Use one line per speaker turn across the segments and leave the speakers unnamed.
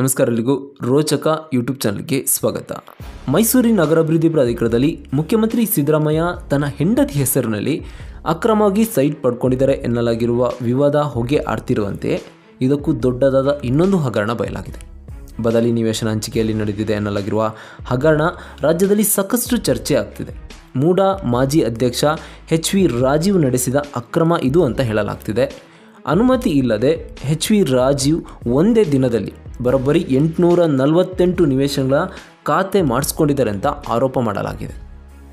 ನಮಸ್ಕಾರ, ಎಲ್ಲಿಗೂ ರೋಚಕ ಯೂಟ್ಯೂಬ್ ಚಾನಲ್ಗೆ ಸ್ವಾಗತ. ಮೈಸೂರಿನ ನಗರಾಭಿವೃದ್ಧಿ ಪ್ರಾಧಿಕಾರದಲ್ಲಿ ಮುಖ್ಯಮಂತ್ರಿ ಸಿದ್ದರಾಮಯ್ಯ ತನ್ನ ಹೆಂಡತಿ ಹೆಸರಿನಲ್ಲಿ ಅಕ್ರಮವಾಗಿ ಸೈಟ್ ಪಡ್ಕೊಂಡಿದ್ದಾರೆ ಎನ್ನಲಾಗಿರುವ ವಿವಾದ ಹೊಗೆ ಆಡ್ತಿರುವಂತೆ ಇದಕ್ಕೂ ದೊಡ್ಡದಾದ ಇನ್ನೊಂದು ಹಗರಣ ಬಯಲಾಗಿದೆ. ಬದಲಿ ನಿವೇಶನ ಹಂಚಿಕೆಯಲ್ಲಿ ನಡೆದಿದೆ ಎನ್ನಲಾಗಿರುವ ಹಗರಣ ರಾಜ್ಯದಲ್ಲಿ ಸಾಕಷ್ಟು ಚರ್ಚೆ ಆಗ್ತಿದೆ. ಮೂಡಾ ಮಾಜಿ ಅಧ್ಯಕ್ಷ ಎಚ್.ವಿ. ರಾಜೀವ್ ನಡೆಸಿದ ಅಕ್ರಮ ಇದು ಅಂತ ಹೇಳಲಾಗ್ತಿದೆ. ಅನುಮತಿ ಇಲ್ಲದೆ ಎಚ್.ವಿ. ರಾಜೀವ್ ಒಂದೇ ದಿನದಲ್ಲಿ ಬರೋಬ್ಬರಿ 848 ನಿವೇಶನಗಳ ಖಾತೆ ಮಾಡಿಸ್ಕೊಂಡಿದ್ದಾರೆ ಅಂತ ಆರೋಪ ಮಾಡಲಾಗಿದೆ.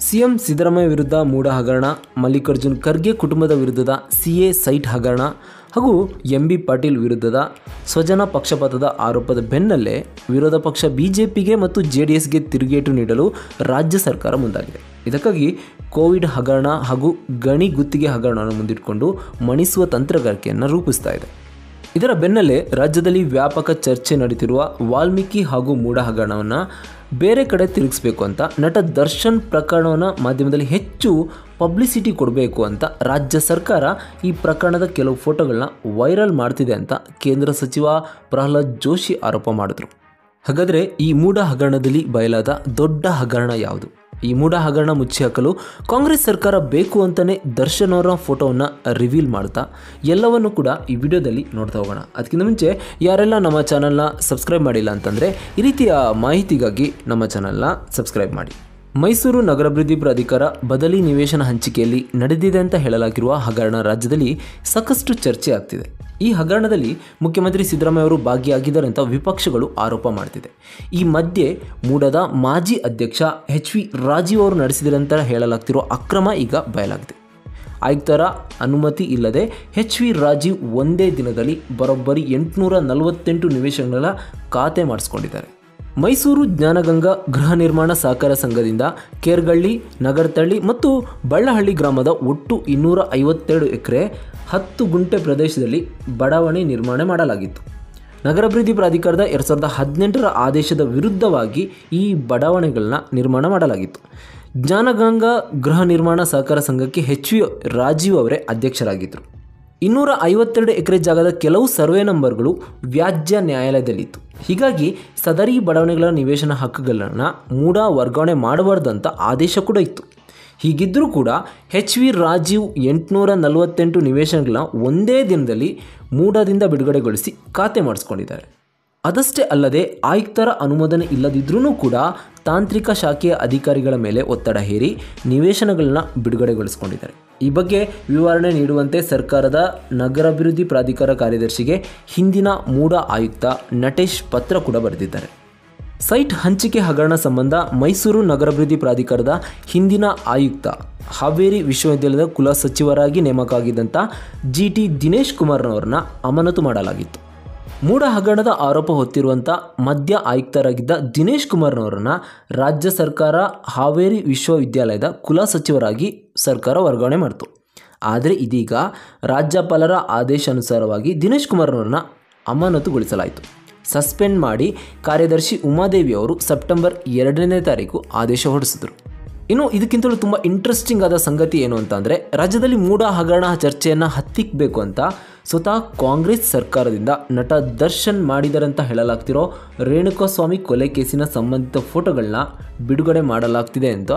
ಸಿಎಂ ಸಿದ್ದರಾಮಯ್ಯ ವಿರುದ್ಧ ಮೂಡಾ ಹಗರಣ, ಮಲ್ಲಿಕಾರ್ಜುನ್ ಖರ್ಗೆ ಕುಟುಂಬದ ವಿರುದ್ಧದ ಸಿಎ ಸೈಟ್ ಹಗರಣ ಹಾಗೂ ಎಂ.ಬಿ. ಪಾಟೀಲ್ ವಿರುದ್ಧದ ಸ್ವಜನ ಪಕ್ಷಪಾತದ ಆರೋಪದ ಬೆನ್ನಲ್ಲೇ ವಿರೋಧ ಪಕ್ಷ ಬಿಜೆಪಿಗೆ ಮತ್ತು ಜೆಡಿಎಸ್ಗೆ ತಿರುಗೇಟು ನೀಡಲು ರಾಜ್ಯ ಸರ್ಕಾರ ಮುಂದಾಗಿದೆ. ಇದಕ್ಕಾಗಿ ಕೋವಿಡ್ ಹಗರಣ ಹಾಗೂ ಗಣಿ ಗುತ್ತಿಗೆ ಹಗರಣವನ್ನು ಮುಂದಿಟ್ಟುಕೊಂಡು ಮಣಿಸುವ ತಂತ್ರಗಾರಿಕೆಯನ್ನು ರೂಪಿಸ್ತಾ ಇದೆ. ಇದರ ಬೆನ್ನಲ್ಲೇ ರಾಜ್ಯದಲ್ಲಿ ವ್ಯಾಪಕ ಚರ್ಚೆ ನಡೀತಿರುವ ವಾಲ್ಮೀಕಿ ಹಾಗೂ ಮೂಡಾ ಹಗರಣವನ್ನು ಬೇರೆ ಕಡೆ ತಿರುಗಿಸಬೇಕು ಅಂತ ನಟ ದರ್ಶನ್ ಪ್ರಕರಣವನ್ನು ಮಾಧ್ಯಮದಲ್ಲಿ ಹೆಚ್ಚು ಪಬ್ಲಿಸಿಟಿ ಕೊಡಬೇಕು ಅಂತ ರಾಜ್ಯ ಸರ್ಕಾರ ಈ ಪ್ರಕರಣದ ಕೆಲವು ಫೋಟೋಗಳನ್ನ ವೈರಲ್ ಮಾಡ್ತಿದೆ ಅಂತ ಕೇಂದ್ರ ಸಚಿವ ಪ್ರಹ್ಲಾದ್ ಜೋಶಿ ಆರೋಪ ಮಾಡಿದ್ರು. ಹಾಗಾದರೆ ಈ ಮೂಡಾ ಹಗರಣದಲ್ಲಿ ಬಯಲಾದ ದೊಡ್ಡ ಹಗರಣ ಯಾವುದು? ಈ ಮೂಡಾ ಹಗರಣ ಮುಚ್ಚಿ ಹಾಕಲು ಕಾಂಗ್ರೆಸ್ ಸರ್ಕಾರ ಬೇಕು ಅಂತಲೇ ದರ್ಶನ್ ಅವರ ಫೋಟೋವನ್ನು ರಿವೀಲ್ ಮಾಡ್ತಾ ಎಲ್ಲವನ್ನು ಕೂಡ ಈ ವಿಡಿಯೋದಲ್ಲಿ ನೋಡ್ತಾ ಹೋಗೋಣ. ಅದಕ್ಕಿಂತ ಮುಂಚೆ ಯಾರೆಲ್ಲ ನಮ್ಮ ಚಾನಲ್ನ ಸಬ್ಸ್ಕ್ರೈಬ್ ಮಾಡಿಲ್ಲ ಅಂತಂದರೆ ಈ ರೀತಿಯ ಮಾಹಿತಿಗಾಗಿ ನಮ್ಮ ಚಾನಲ್ನ ಸಬ್ಸ್ಕ್ರೈಬ್ ಮಾಡಿ. ಮೈಸೂರು ನಗರಾಭಿವೃದ್ಧಿ ಪ್ರಾಧಿಕಾರ ಬದಲಿ ನಿವೇಶನ ಹಂಚಿಕೆಯಲ್ಲಿ ನಡೆದಿದೆ ಅಂತ ಹೇಳಲಾಗಿರುವ ಹಗರಣ ರಾಜ್ಯದಲ್ಲಿ ಸಾಕಷ್ಟು ಚರ್ಚೆ ಆಗ್ತಿದೆ. ಈ ಹಗರಣದಲ್ಲಿ ಮುಖ್ಯಮಂತ್ರಿ ಸಿದ್ದರಾಮಯ್ಯ ಅವರು ಭಾಗಿಯಾಗಿದ್ದಾರೆ ಅಂತ ವಿಪಕ್ಷಗಳು ಆರೋಪ ಮಾಡ್ತಿದೆ. ಈ ಮಧ್ಯೆ ಮೂಡಾದ ಮಾಜಿ ಅಧ್ಯಕ್ಷ ಎಚ್.ವಿ. ರಾಜೀವ್ ಅವರು ನಡೆಸಿದ್ದಾರೆ ಅಂತ ಹೇಳಲಾಗ್ತಿರೋ ಅಕ್ರಮ ಈಗ ಬಯಲಾಗಿದೆ. ಆಯುಕ್ತರ ಅನುಮತಿ ಇಲ್ಲದೆ ಎಚ್.ವಿ. ರಾಜೀವ್ ಒಂದೇ ದಿನದಲ್ಲಿ ಬರೋಬ್ಬರಿ 848 ನಿವೇಶನಗಳ ಖಾತೆ ಮಾಡಿಸ್ಕೊಂಡಿದ್ದಾರೆ. ಮೈಸೂರು ಜ್ಞಾನಗಂಗಾ ಗೃಹ ನಿರ್ಮಾಣ ಸಹಕಾರ ಸಂಘದಿಂದ ಕೇರ್ಗಳ್ಳಿ, ನಗರತಳ್ಳಿ ಮತ್ತು ಬಳ್ಳಹಳ್ಳಿ ಗ್ರಾಮದ ಒಟ್ಟು 252 ಎಕರೆ 10 ಗುಂಟೆ ಪ್ರದೇಶದಲ್ಲಿ ಬಡಾವಣೆ ನಿರ್ಮಾಣ ಮಾಡಲಾಗಿತ್ತು. ನಗರಾಭಿವೃದ್ಧಿ ಪ್ರಾಧಿಕಾರದ 2018ರ ಆದೇಶದ ವಿರುದ್ಧವಾಗಿ ಈ ಬಡಾವಣೆಗಳನ್ನ ನಿರ್ಮಾಣ ಮಾಡಲಾಗಿತ್ತು. ಜ್ಞಾನಗಂಗಾ ಗೃಹ ನಿರ್ಮಾಣ ಸಹಕಾರ ಸಂಘಕ್ಕೆ ಎಚ್.ವಿ. ರಾಜೀವ್ ಅವರೇ ಅಧ್ಯಕ್ಷರಾಗಿದ್ದರು. 252 ಎಕರೆ ಜಾಗದ ಕೆಲವು ಸರ್ವೆ ನಂಬರ್ಗಳು ವ್ಯಾಜ್ಯ ನ್ಯಾಯಾಲಯದಲ್ಲಿತ್ತು. ಹೀಗಾಗಿ ಸದರಿ ಬಡಾವಣೆಗಳ ನಿವೇಶನ ಹಕ್ಕುಗಳನ್ನು ಮೂಡಾ ವರ್ಗಾವಣೆ ಮಾಡಬಾರ್ದಂತ ಆದೇಶ ಕೂಡ ಇತ್ತು. ಹೀಗಿದ್ದರೂ ಕೂಡ ಎಚ್.ವಿ. ರಾಜೀವ್ 848 ನಿವೇಶನಗಳನ್ನ ಒಂದೇ ದಿನದಲ್ಲಿ ಮೂಡಾದಿಂದ ಬಿಡುಗಡೆಗೊಳಿಸಿ ಖಾತೆ ಮಾಡಿಸ್ಕೊಂಡಿದ್ದಾರೆ. ಅದಷ್ಟೇ ಅಲ್ಲದೆ ಆಯುಕ್ತರ ಅನುಮೋದನೆ ಇಲ್ಲದಿದ್ದರೂ ಕೂಡ ತಾಂತ್ರಿಕ ಶಾಖೆಯ ಅಧಿಕಾರಿಗಳ ಮೇಲೆ ಒತ್ತಡ ಹೇರಿ ನಿವೇಶನಗಳನ್ನ ಬಿಡುಗಡೆಗೊಳಿಸಿಕೊಂಡಿದ್ದಾರೆ. ಈ ಬಗ್ಗೆ ವಿವರಣೆ ನೀಡುವಂತೆ ಸರ್ಕಾರದ ನಗರಾಭಿವೃದ್ಧಿ ಪ್ರಾಧಿಕಾರ ಕಾರ್ಯದರ್ಶಿಗೆ ಹಿಂದಿನ ಮೂಡಾ ಆಯುಕ್ತ ನಟೇಶ್ ಪತ್ರ ಕೂಡ ಬರೆದಿದ್ದಾರೆ. ಸೈಟ್ ಹಂಚಿಕೆ ಹಗರಣ ಸಂಬಂಧ ಮೈಸೂರು ನಗರಾಭಿವೃದ್ಧಿ ಪ್ರಾಧಿಕಾರದ ಹಿಂದಿನ ಆಯುಕ್ತ, ಹಾವೇರಿ ವಿಶ್ವವಿದ್ಯಾಲಯದ ಕುಲಸಚಿವರಾಗಿ ನೇಮಕ ಆಗಿದ್ದಂಥ ಜಿ.ಟಿ. ದಿನೇಶ್ ಕುಮಾರ್ನವರನ್ನ ಅಮಾನತು ಮಾಡಲಾಗಿತ್ತು. ಮೂಡಾ ಹಗರಣದ ಆರೋಪ ಹೊತ್ತಿರುವಂಥ ಮಧ್ಯ ಆಯುಕ್ತರಾಗಿದ್ದ ದಿನೇಶ್ ಕುಮಾರ್ನವರನ್ನು ರಾಜ್ಯ ಸರ್ಕಾರ ಹಾವೇರಿ ವಿಶ್ವವಿದ್ಯಾಲಯದ ಕುಲಸಚಿವರಾಗಿ ಸರ್ಕಾರ ವರ್ಗಾವಣೆ ಮಾಡಿತು. ಆದರೆ ಇದೀಗ ರಾಜ್ಯಪಾಲರ ಆದೇಶಾನುಸಾರವಾಗಿ ದಿನೇಶ್ ಕುಮಾರ್ನವರನ್ನ ಅಮಾನತುಗೊಳಿಸಲಾಯಿತು. ಸಸ್ಪೆಂಡ್ ಮಾಡಿ ಕಾರ್ಯದರ್ಶಿ ಉಮಾದೇವಿ ಅವರು ಸೆಪ್ಟೆಂಬರ್ 2ನೇ ತಾರೀಕು ಆದೇಶ ಹೊರಡಿಸಿದರು. ಇನ್ನು ಇದಕ್ಕಿಂತಲೂ ತುಂಬ ಇಂಟ್ರೆಸ್ಟಿಂಗ್ ಆದ ಸಂಗತಿ ಏನು ಅಂತಂದರೆ, ರಾಜ್ಯದಲ್ಲಿ ಮೂಡಾ ಹಗರಣ ಚರ್ಚೆಯನ್ನು ಹತ್ತಿಕ್ಕಬೇಕು ಅಂತ ಸ್ವತಃ ಕಾಂಗ್ರೆಸ್ ಸರ್ಕಾರದಿಂದ ನಟ ದರ್ಶನ್ ಮಾಡಿದ್ದಾರೆ ಅಂತ ಹೇಳಲಾಗ್ತಿರೋ ರೇಣುಕಾಸ್ವಾಮಿ ಕೊಲೆ ಕೇಸಿನ ಸಂಬಂಧಿತ ಫೋಟೋಗಳನ್ನ ಬಿಡುಗಡೆ ಮಾಡಲಾಗ್ತಿದೆ ಅಂತ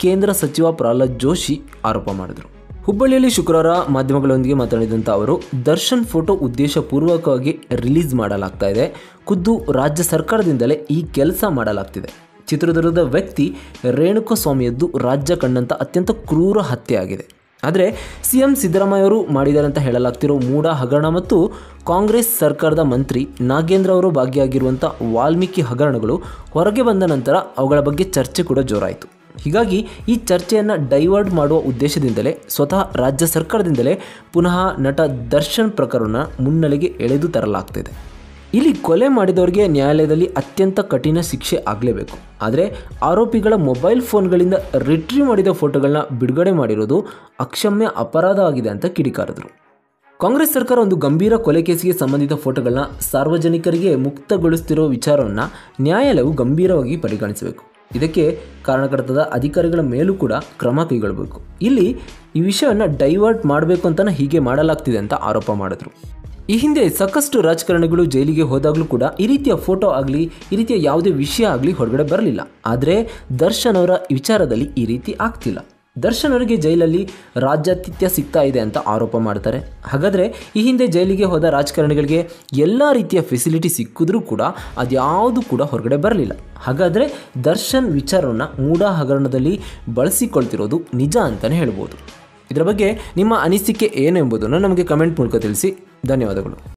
ಕೇಂದ್ರ ಸಚಿವ ಪ್ರಹ್ಲಾದ್ ಜೋಶಿ ಆರೋಪ ಮಾಡಿದರು. ಹುಬ್ಬಳ್ಳಿಯಲ್ಲಿ ಶುಕ್ರವಾರ ಮಾಧ್ಯಮಗಳೊಂದಿಗೆ ಮಾತನಾಡಿದಂಥ ಅವರು, ದರ್ಶನ್ ಫೋಟೋ ಉದ್ದೇಶಪೂರ್ವಕವಾಗಿ ರಿಲೀಸ್ ಮಾಡಲಾಗ್ತಾ ಇದೆ. ಖುದ್ದು ರಾಜ್ಯ ಸರ್ಕಾರದಿಂದಲೇ ಈ ಕೆಲಸ ಮಾಡಲಾಗ್ತಿದೆ. ಚಿತ್ರದುರ್ಗದ ವ್ಯಕ್ತಿ ರೇಣುಕಾಸ್ವಾಮಿಯದ್ದು ರಾಜ್ಯ ಕಂಡಂಥ ಅತ್ಯಂತ ಕ್ರೂರ ಹತ್ಯೆ ಆಗಿದೆ. ಆದರೆ ಸಿಎಂ ಸಿದ್ದರಾಮಯ್ಯ ಅವರು ಮಾಡಿದ್ದಾರೆ ಅಂತ ಹೇಳಲಾಗ್ತಿರೋ ಮೂಡಾ ಹಗರಣ ಮತ್ತು ಕಾಂಗ್ರೆಸ್ ಸರ್ಕಾರದ ಮಂತ್ರಿ ನಾಗೇಂದ್ರ ಅವರು ಭಾಗಿಯಾಗಿರುವಂಥ ವಾಲ್ಮೀಕಿ ಹಗರಣಗಳು ಹೊರಗೆ ಬಂದ ನಂತರ ಅವುಗಳ ಬಗ್ಗೆ ಚರ್ಚೆ ಕೂಡ ಜೋರಾಯಿತು. ಹೀಗಾಗಿ ಈ ಚರ್ಚೆಯನ್ನು ಡೈವರ್ಟ್ ಮಾಡುವ ಉದ್ದೇಶದಿಂದಲೇ ಸ್ವತಃ ರಾಜ್ಯ ಸರ್ಕಾರದಿಂದಲೇ ಪುನಃ ನಟ ದರ್ಶನ್ ಪ್ರಕರಣ ಮುನ್ನೆಲೆಗೆ ಎಳೆದು ತರಲಾಗ್ತಿದೆ. ಇಲ್ಲಿ ಕೊಲೆ ಮಾಡಿದವರಿಗೆ ನ್ಯಾಯಾಲಯದಲ್ಲಿ ಅತ್ಯಂತ ಕಠಿಣ ಶಿಕ್ಷೆ ಆಗಲೇಬೇಕು. ಆದರೆ ಆರೋಪಿಗಳ ಮೊಬೈಲ್ ಫೋನ್ಗಳಿಂದ ರಿಟ್ರೀವ್ ಮಾಡಿದ ಫೋಟೋಗಳನ್ನ ಬಿಡುಗಡೆ ಮಾಡಿರೋದು ಅಕ್ಷಮ್ಯ ಅಪರಾಧ ಆಗಿದೆ ಅಂತ ಕಿಡಿಕಾರಿದರು. ಕಾಂಗ್ರೆಸ್ ಸರ್ಕಾರ ಒಂದು ಗಂಭೀರ ಕೊಲೆ ಕೇಸಿಗೆ ಸಂಬಂಧಿತ ಫೋಟೋಗಳನ್ನ ಸಾರ್ವಜನಿಕರಿಗೆ ಮುಕ್ತಗೊಳಿಸುತ್ತಿರುವ ವಿಚಾರವನ್ನು ನ್ಯಾಯಾಲಯವು ಗಂಭೀರವಾಗಿ ಪರಿಗಣಿಸಬೇಕು. ಇದಕ್ಕೆ ಕಾರಣಕರ್ತದ ಅಧಿಕಾರಿಗಳ ಮೇಲೂ ಕೂಡ ಕ್ರಮ ಕೈಗೊಳ್ಳಬೇಕು. ಇಲ್ಲಿ ಈ ವಿಷಯವನ್ನು ಡೈವರ್ಟ್ ಮಾಡಬೇಕು ಅಂತಲೇ ಹೀಗೆ ಮಾಡಲಾಗ್ತಿದೆ ಅಂತ ಆರೋಪ ಮಾಡಿದ್ರು. ಈ ಹಿಂದೆ ಸಾಕಷ್ಟು ರಾಜಕಾರಣಿಗಳು ಜೈಲಿಗೆ ಹೋದಾಗಲೂ ಕೂಡ ಈ ರೀತಿಯ ಫೋಟೋ ಆಗಲಿ ಈ ರೀತಿಯ ಯಾವುದೇ ವಿಷಯ ಆಗಲಿ ಹೊರಗಡೆ ಬರಲಿಲ್ಲ. ಆದರೆ ದರ್ಶನ್ ಅವರ ವಿಚಾರದಲ್ಲಿ ಈ ರೀತಿ ಆಗ್ತಿಲ್ಲ. ದರ್ಶನ್ ಅವರಿಗೆ ಜೈಲಲ್ಲಿ ರಾಜ್ಯಾತಿಥ್ಯ ಸಿಗ್ತಾ ಇದೆ ಅಂತ ಆರೋಪ ಮಾಡ್ತಾರೆ. ಹಾಗಾದರೆ ಈ ಹಿಂದೆ ಜೈಲಿಗೆ ಹೋದ ರಾಜಕಾರಣಿಗಳಿಗೆ ಎಲ್ಲ ರೀತಿಯ ಫೆಸಿಲಿಟಿ ಸಿಕ್ಕಿದ್ರೂ ಕೂಡ ಅದ್ಯಾವುದು ಕೂಡ ಹೊರಗಡೆ ಬರಲಿಲ್ಲ. ಹಾಗಾದರೆ ದರ್ಶನ್ ವಿಚಾರವನ್ನು ಮೂಢ ಹಗರಣದಲ್ಲಿ ಬಳಸಿಕೊಳ್ತಿರೋದು ನಿಜ ಅಂತಲೇ ಹೇಳ್ಬೋದು. ಇದರ ಬಗ್ಗೆ ನಿಮ್ಮ ಅನಿಸಿಕೆ ಏನು ಎಂಬುದನ್ನು ನಮಗೆ ಕಮೆಂಟ್ ಮೂಲಕ ತಿಳಿಸಿ. ಧನ್ಯವಾದಗಳು.